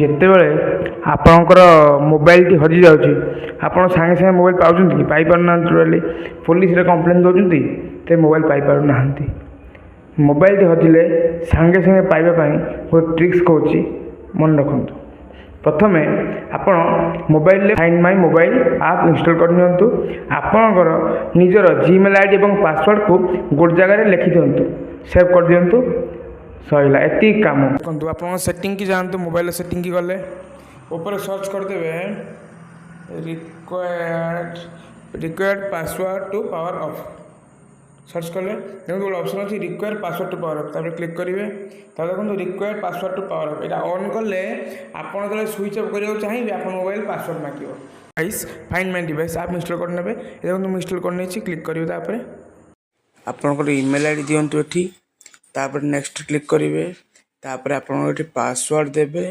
ଯେତେବେଳେ ଆପଣଙ୍କର ମୋବାଇଲଟି ହଜିଯାଉଛି ଆପଣ ସାଙ୍ଗେ ସାଙ୍ଗେ ମୋବାଇଲ ପାଉଛନ୍ତି କି ପାଇପାରୁନାହାନ୍ତି। ଟୋଟାଲି ପୋଲିସରେ କମ୍ପ୍ଲେନ୍ ଦେଉଛନ୍ତି ସେ ମୋବାଇଲ ପାଇପାରୁନାହାନ୍ତି। ମୋବାଇଲଟି ହଜିଲେ ସାଙ୍ଗେ ସାଙ୍ଗେ ପାଇବା ପାଇଁ ଗୋଟେ ଟ୍ରିକ୍ସ କହୁଛି, ମନେ ରଖନ୍ତୁ। ପ୍ରଥମେ ଆପଣ ମୋବାଇଲରେ ଫାଇଣ୍ଡ ମାଇ ମୋବାଇଲ ଆପ୍ ଇନଷ୍ଟଲ୍ କରିନିଅନ୍ତୁ। ଆପଣଙ୍କର ନିଜର ଜିମେଲ୍ ଆଇଡ଼ି ଏବଂ ପାସୱାର୍ଡ଼କୁ ଗୋଟେ ଜାଗାରେ ଲେଖିଦିଅନ୍ତୁ, ସେଭ୍ କରିଦିଅନ୍ତୁ, ସରିଲା, ଏତିକି କାମ। ଦେଖନ୍ତୁ ଆପଣଙ୍କ ସେଟିଂକି ଯାଆନ୍ତୁ। ମୋବାଇଲ ସେଟିଂକି ଗଲେ ଉପରେ ସର୍ଚ୍ଚ କରିଦେବେ required password to power off. Search କଲେ ଦେଖନ୍ତୁ ଗୋଟେ ଅପସନ୍ ଅଛି required password to power off, ତାପରେ କ୍ଲିକ୍ କରିବେ। ତାପରେ ଦେଖନ୍ତୁ required password to power off, ଏଇଟା ଅନ୍ କଲେ ଆପଣ ଯେତେବେଳେ ସୁଇଚ୍ ଅଫ୍ କରିବାକୁ ଚାହିଁବେ ଆପଣ ମୋବାଇଲ ପାସୱାର୍ଡ଼ ମାଗିବ। Guys find my device app install କରିନେବେ। ଦେଖନ୍ତୁ ମୁଁ ଇନଷ୍ଟଲ୍ କରିନେଇଛି, କ୍ଲିକ୍ କରିବେ। ତାପରେ ଆପଣଙ୍କର ଇମେଲ୍ ଆଇ ଡ଼ି ଦିଅନ୍ତୁ ଏଠି, ତାପରେ ନେକ୍ସଟ କ୍ଲିକ୍ କରିବେ। ତାପରେ ଆପଣଙ୍କର ଏଠି ପାସୱାର୍ଡ଼ ଦେବେ।